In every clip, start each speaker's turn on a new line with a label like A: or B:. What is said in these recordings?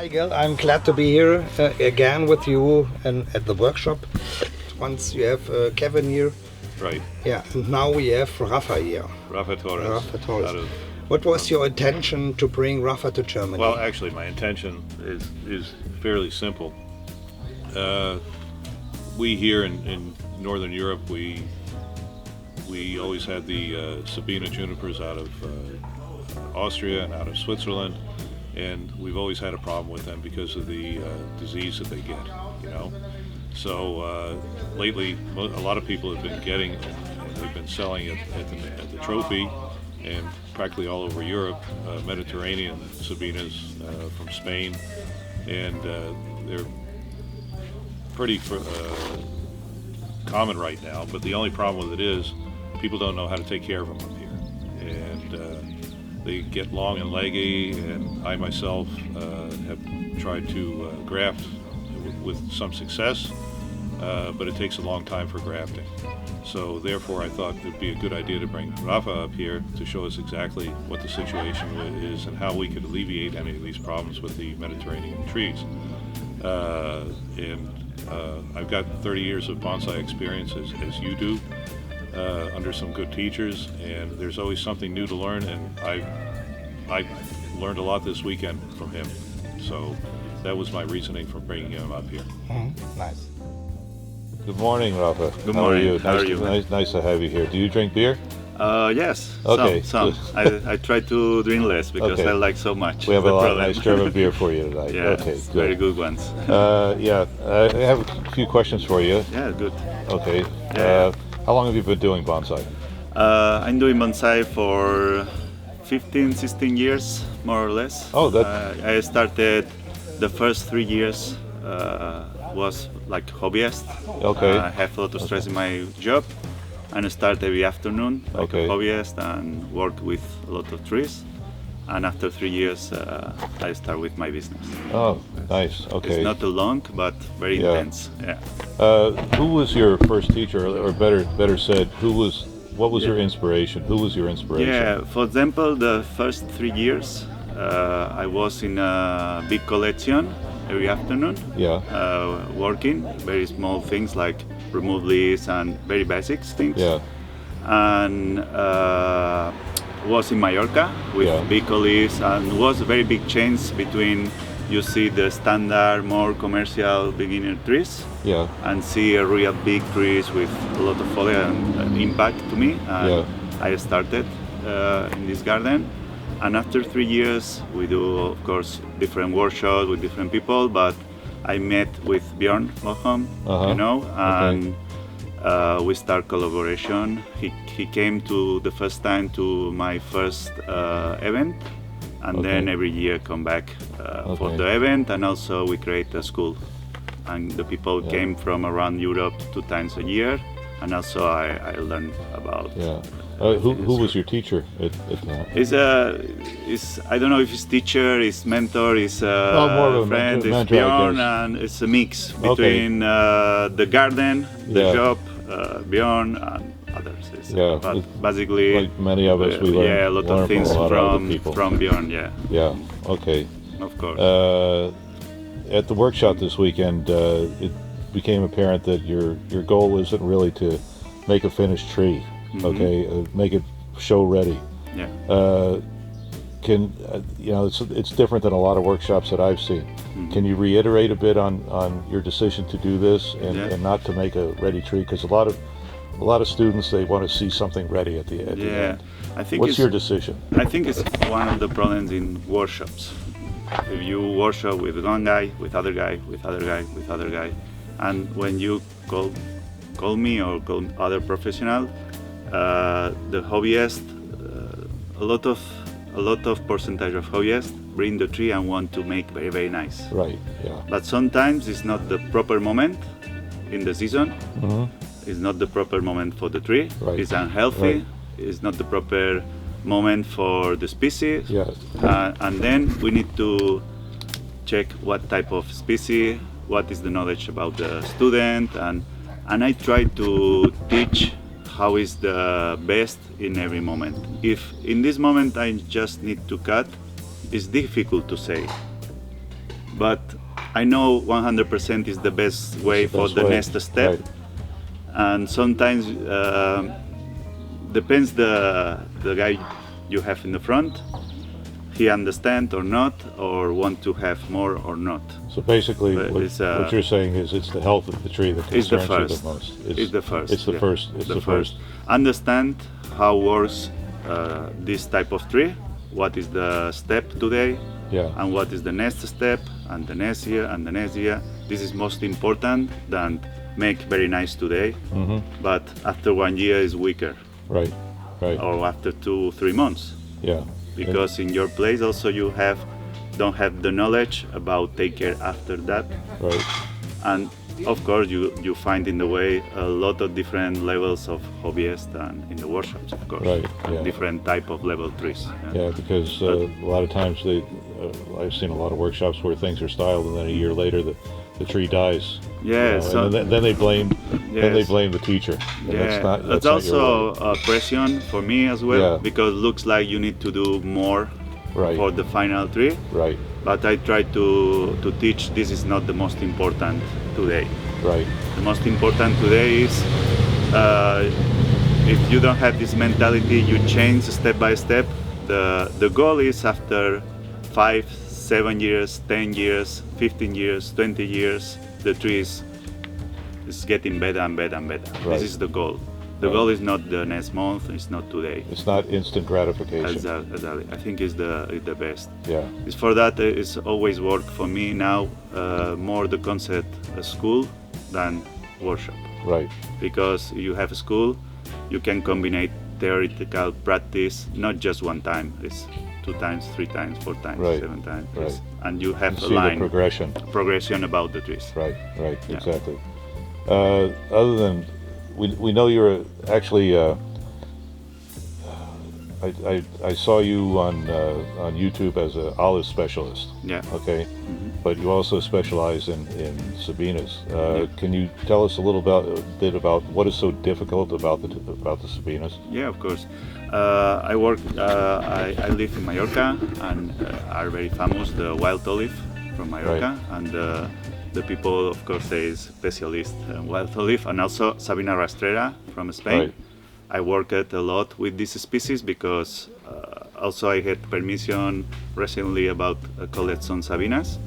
A: Hi Gil, I'm glad to be here again with you and at the workshop. Once you have Kevin here.
B: Right.
A: Yeah, and now we have Rafa here.
B: Rafael Torres.
A: Rafael Torres. What was your intention to bring Rafa to Germany?
B: Well, actually, my intention is fairly simple. We here in Northern Europe, we always had the sabina junipers out of Austria and out of Switzerland, and we've always had a problem with them because of the disease that they get, you know. So lately, a lot of people have been getting, they've been selling it at the trophy, and practically all over Europe, Mediterranean sabinas from Spain, and they're pretty common right now. But the only problem with it is people don't know how to take care of them up here, and they get long and leggy. And I myself have tried to graft with some success, but it takes a long time for grafting. So therefore I thought it would be a good idea to bring Rafa up here to show us exactly what the situation is and how we could alleviate any of these problems with the Mediterranean trees. I've got 30 years of bonsai experience as you do, under some good teachers, and there's always something new to learn, and I learned a lot this weekend from him. So that was my reasoning for bringing him up here.
A: Nice.
C: Good morning, Rafa.
B: Good morning.
C: How are you? Nice to have you here. Do you drink beer?
B: Yes.
C: Okay.
B: Some. I try to drink less because
C: Okay.
B: I like so much.
C: We have a lot of nice German beer for you tonight.
B: Yeah,
C: Okay, good.
B: very good ones.
C: Yeah, I have a few questions for you.
B: Yeah, good.
C: Okay.
B: Yeah.
C: How long have you been doing bonsai?
B: I'm doing bonsai for 15, 16 years, more or less.
C: Oh, that.
B: I started the first 3 years was like hobbyist.
C: Okay.
B: I have a lot of stress in my job, and I start every afternoon like
C: Okay.
B: a hobbyist and work with a lot of trees. And after 3 years, I start with my business.
C: Oh, nice. Okay.
B: It's not too long, but very
C: Yeah.
B: intense. Yeah.
C: Who was your first teacher, or better said, what was your inspiration? Who was your inspiration?
B: Yeah. For example, the first 3 years, I was in a big collection every afternoon.
C: Yeah.
B: Working very small things like remove leaves and very basic things.
C: Yeah.
B: And was in Mallorca with
C: Yeah.
B: big olives, and was a very big change between you see the standard, more commercial beginner trees,
C: Yeah.
B: and see a real big trees with a lot of foliage and impact to me. And
C: Yeah.
B: I started in this garden, and after 3 years we do of course different workshops with different people, but I met with Bjorn Lohom, you know, and we start collaboration. He came to the first time to my first event, and then every year come back for the event, and also we create a school, and the people came from around Europe 2 times a year, and also I learned about.
C: Yeah. Who was your teacher at that?
B: Is I don't know if his teacher, his mentor, his
C: more of a
B: friend, is
C: mentor, I
B: Bjorn,
C: guess.
B: and it's a mix between the garden, the
C: Yeah.
B: job, Bjorn, and others.
C: Yeah,
B: But basically,
C: like many of us, we learn,
B: a lot
C: learn
B: of things
C: from a lot of other people.
B: from Bjorn. Yeah,
C: Yeah. Okay.
B: of course.
C: At the workshop this weekend, it became apparent that your goal isn't really to make a finished tree. Okay, make it show ready.
B: Yeah.
C: It's different than a lot of workshops that I've seen. Can you reiterate a bit on your decision to do this and not to make a ready tree? Because a lot of students, they want to see something ready at the end.
B: I think
C: What's your decision?
B: I think it's one of the problems in workshops. If you workshop with one guy, with other guy, with other guy, with other guy, and when you call me or call other professional, the hobbyist, a lot of percentage of hobbyists bring the tree and want to make very, very nice.
C: Right. Yeah.
B: But sometimes it's not the proper moment in the season. It's not the proper moment for the tree.
C: Right.
B: It's unhealthy.
C: Right.
B: It's not the proper moment for the species.
C: Yes.
B: And then we need to check what type of species, what is the knowledge about the student, and I try to teach how is the best in every moment. If in this moment I just need to cut, it's difficult to say.
D: but I know 100% is the best way
C: It's the
D: for
C: best
D: the
C: way.
D: next step.
C: Right.
D: And sometimes depends the guy you have in the front. He understand or not, or want to have more or not.
C: So basically,
D: But
C: what you're saying is it's the health of the tree that
D: It's the
C: concerns you
D: first.
C: the most.
D: It's the first.
C: It's the
D: yeah.
C: first. It's the first.
D: Understand how works this type of tree. What is the step today?
C: Yeah.
D: And what is the next step? And the next year and the next year. This is most important than make very nice today, but after 1 year is weaker,
C: Right. Right.
D: or after 2-3 months.
C: Yeah.
D: Because in your place also you don't have the knowledge about take care after that,
C: Right.
D: and of course you find in the way a lot of different levels of hobbyists and in the workshops, of course.
C: Right, yeah.
D: Different type of level trees.
C: Yeah, because a lot of times I've seen a lot of workshops where things are styled, and then a year later the tree dies.
D: Yeah, so
C: and then they blame
D: Yes.
C: the teacher. And
D: yeah,
C: that's
D: that's
C: not
D: also
C: your
D: a pressure for me as well,
C: Yeah.
D: because looks like you need to do more
C: Right.
D: for the final tree.
C: Right.
D: But I try to teach this is not the most important today.
C: Right.
D: The most important today is if you don't have this mentality, you change step by step. The goal is after 5, 7 years, 10 years, 15 years, 20 years, the tree is getting better and better and better.
C: Right.
D: This is the goal. The
C: Right.
D: goal is not the next month, it's not today.
C: It's not instant gratification.
D: Exactly. I think it's the best.
C: Yeah.
D: It's for that it's always work for me now more the concept school than workshop,
C: Right.
D: because you have a school, you can combine theoretical practice not just one time, it's 2 times, 3 times, 4 times,
C: Right.
D: 7 times,
C: Right.
D: and you have
C: You
D: a
C: see the
D: line
C: progression.
D: about the trees.
C: Right. Right.
D: Yeah.
C: Exactly. Other than we know you're actually. I saw you on YouTube as an olive specialist.
D: Yeah.
C: Okay, but you also specialize in Sabinas. Can you tell us a little bit about what is so difficult about the Sabinas?
D: Yeah, of course. I live in Mallorca, and are very famous the wild olive from Mallorca, and the people, of course, say specialist in wild olive, and also Sabina rastrera from Spain.
C: Right.
D: I worked a lot with this species because also I had permission recently about collect some Sabinas,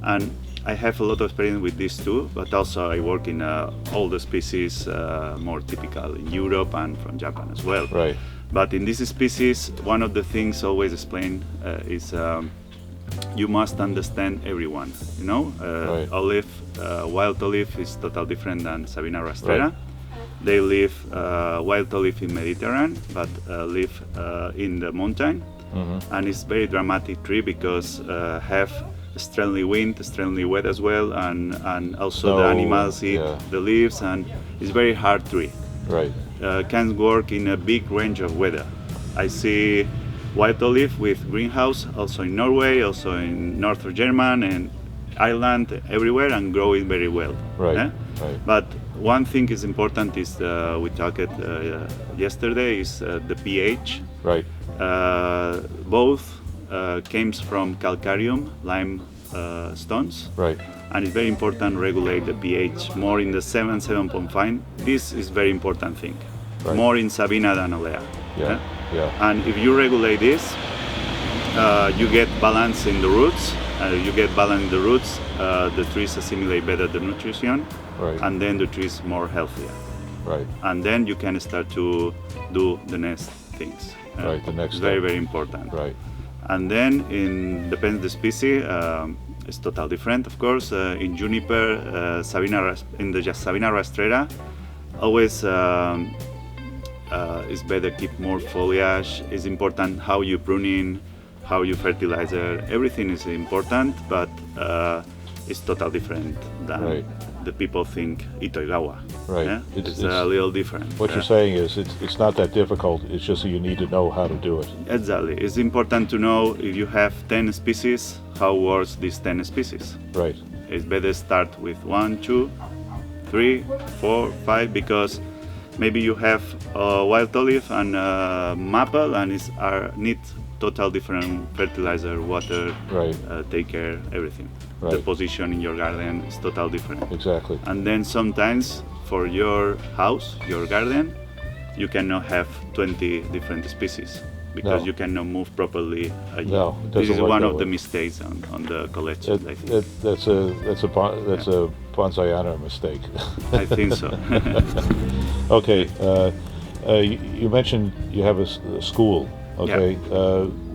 D: and I have a lot of experience with these two, but also I work in all the species more typical in Europe and from Japan as well.
C: Right.
D: But in this species, one of the things always explained is you must understand everyone. You know,
C: Right.
D: olive, wild olive is totally different than Sabina rastrera.
C: Right.
D: They live wild olive in Mediterranean, but live in the mountain, and it's very dramatic tree because have extremely wind, extremely wet as well, and also the
C: Snow,
D: animals eat
C: yeah.
D: the leaves, and it's very hard tree.
C: Right.
D: Can work in a big range of weather. I see white olive with greenhouse also in Norway, also in northern Germany and Ireland, everywhere, and growing very well.
C: Right.
D: eh?
C: Right.
D: But one thing is important is we talked yesterday is the pH.
C: Right.
D: Both came from calcareum, lime stones.
C: Right.
D: And it's very important regulate the pH more in the 7.5. This is very important thing.
C: Right.
D: More in Sabina than Olea.
C: Yeah. Yeah.
D: And if you regulate this, you get balance in the roots. The trees assimilate better the nutrition,
C: Right.
D: and then the trees more healthier.
C: Right.
D: And then you can start to do the next things.
C: Right, the next
D: It's very,
C: step.
D: very important.
C: Right.
D: And then depends the species, it's totally different, of course. In Juniper, in the Sabina rastrera, always it's better keep more foliage. It's important how you pruning, how you fertilizer. Everything is important, but it's totally different than
C: Right.
D: the people think Itoigawa.
C: Right.
D: Yeah?
C: It's-
D: It's a little different.
C: What you're saying is it's not that difficult. It's just that you need to know how to do it.
D: Exactly. It's important to know if you have 10 species, how works these 10 species.
C: Right.
D: It's better start with 1, 2, 3, 4, 5, because maybe you have wild olive and maple and need total different fertilizer, water,
C: Right.
D: take care, everything. The
C: Right.
D: position in your garden is total different.
C: Exactly.
D: And then sometimes for your house, your garden, you cannot have 20 different species because
C: No.
D: you cannot move properly a year.
C: No, it
D: This
C: doesn't
D: is
C: work
D: one
C: that
D: of the
C: way.
D: mistakes on the collection, I think.
C: That's a bonsaiana mistake.
D: I think so.
C: Okay, you mentioned you have a school. Okay,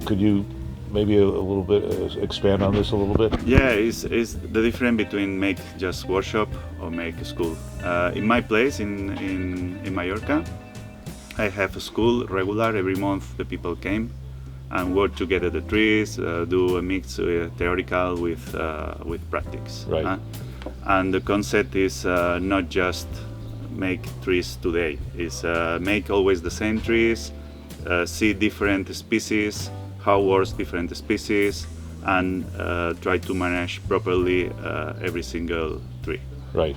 C: could you maybe a little bit expand on this a little bit?
D: Yeah, it's the difference between make just workshop or make a school. In my place in Mallorca, I have a school regular. Every month the people came and work together the trees, do a mix theoretical with practice.
C: Right.
D: And the concept is not just make trees today. It's make always the same trees, see different species, how works different species, and try to manage properly every single tree.
C: Right.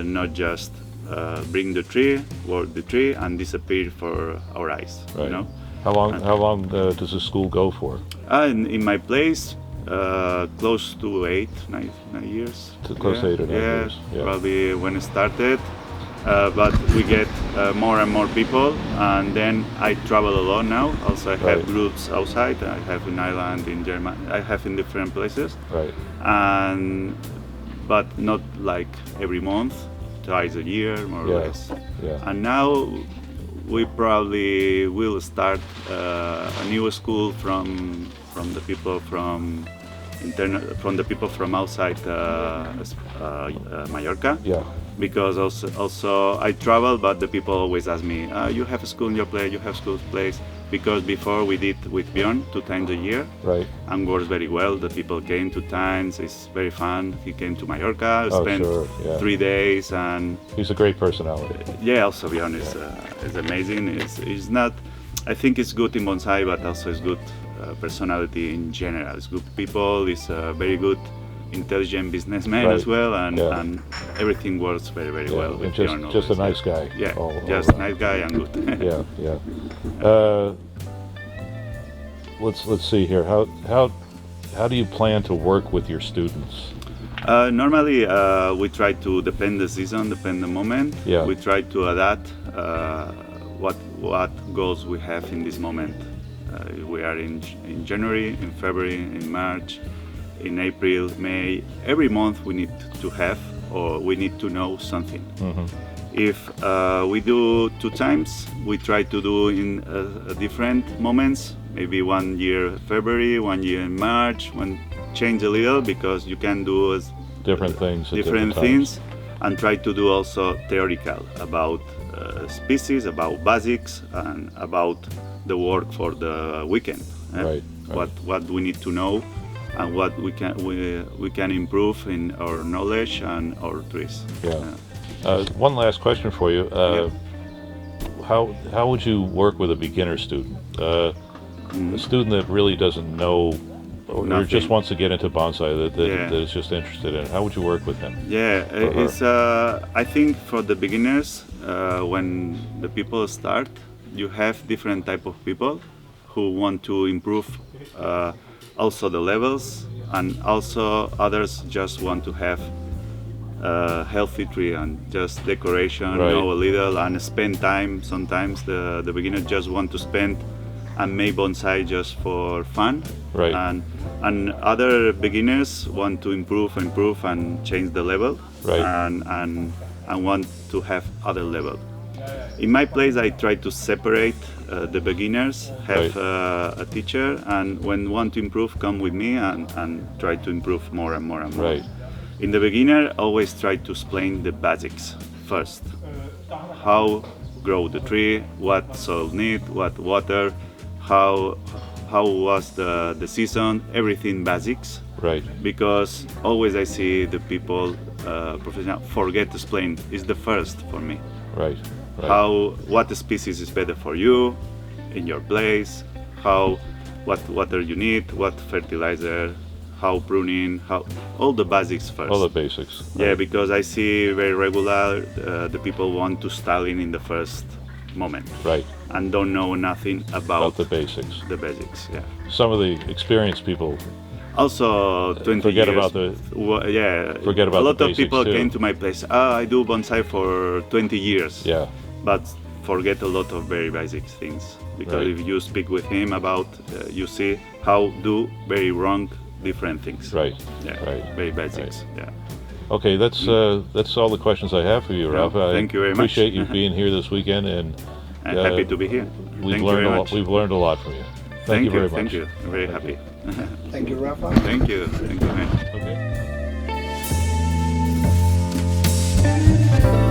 D: Not just bring the tree, work the tree, and disappear for our eyes.
C: Right.
D: You know.
C: How long does the school go for?
D: In my place, close to 9 years.
C: Close to 8 or 9 years. Yeah.
D: Probably when it started. But we get more and more people, and then I travel a lot now. Also, I have
C: Right.
D: groups outside. I have in Ireland, in Germany. I have in different places,
C: Right.
D: but not like every month, twice a year, more or
C: Yeah.
D: less.
C: Yeah.
D: And now we probably will start a new school from the people from the people from outside Mallorca.
C: Yeah.
D: Because also I travel, but the people always ask me, you have a school in your place, you have school place. Because before we did with Bjorn 2 times a year,
C: Right.
D: and works very well. The people came 2 times, it's very fun. He came to Mallorca,
C: Oh,
D: spent
C: sure, yeah.
D: 3 days, and
C: He's a great personality.
D: yeah, also Bjorn is amazing. It's not, I think it's good in bonsai, but also it's good personality in general. It's good people, it's a very good intelligent businessman
C: Right.
D: as well, and,
C: Yeah.
D: and everything works very, very well with
C: and
D: Bjorn
C: just a
D: always.
C: nice guy.
D: Yeah,
C: all
D: just
C: around.
D: nice guy and good.
C: Yeah, yeah. Let's see here. How do you plan to work with your students?
D: Normally, we try to depend the season, depend the moment.
C: Yeah.
D: We try to adapt what goals we have in this moment. We are in January, in February, in March, in April, May. Every month we need to have or we need to know something.
C: Mm-hmm.
D: If we do 2 times, we try to do in different moments. Maybe 1 year February, 1 year in March. One change a little because you can do
C: Different things. At
D: different
C: times.
D: things, and try to do also theoretical about species, about basics, and about the work for the weekend.
C: Right.
D: What we need to know, and what we can improve in our knowledge and our trees.
C: Yeah. One last question for you. How would you work with a beginner student? A student that really doesn't know or
D: Nothing.
C: just wants to get into bonsai,
D: Yeah.
C: that is just interested in it. How would you work with him?
D: Yeah,
C: her.
D: it's. I think for the beginners, when the people start, you have different type of people who want to improve also the levels, and also others just want to have a healthy tree and just decoration,
C: Right.
D: know a little, and spend time. Sometimes the beginners just want to spend and make bonsai just for fun.
C: Right.
D: And other beginners want to improve and change the level.
C: Right.
D: And want to have other level. In my place, I try to separate the beginners, have
C: Right.
D: a teacher, and when want to improve, come with me and try to improve more and more and more.
C: Right.
D: In the beginner, always try to explain the basics first. How grow the tree, what soil need, what water, how was the season, everything basics.
C: Right.
D: Because always I see the people, professional, forget to explain. It's the first for me.
C: Right. Right.
D: What species is better for you, in your place, what water you need, what fertilizer, how pruning, all the basics first.
C: All the basics.
D: Yeah,
C: Right.
D: because I see very regular the people want to styling in the first moment.
C: Right.
D: and don't know nothing about
C: the basics.
D: The basics, yeah.
C: Some of the experienced people
D: Also, 20
C: forget
D: years.
C: about the
D: Yeah,
C: forget about
D: a lot
C: the
D: of people
C: basics, too.
D: came to my place. I do bonsai for 20 years.
C: yeah.
D: But forget a lot of very basic things, because
C: Right.
D: if you speak with him about, you see how do very wrong different things.
C: Right.
D: Yeah.
C: Right.
D: Very basics. Yeah.
C: Okay, that's all the questions I have for you,
D: Yeah,
C: Rafa.
D: thank you very much.
C: Appreciate you being here this weekend, and
D: I'm happy to be here.
C: we've
D: Thank you
C: learned
D: very
C: a
D: much.
C: lot. We've learned a lot from you. Thank you very much.
D: Thank you. I'm very happy.
A: Thank you, Rafa.
D: Thank you. Thank you, man.
C: Okay.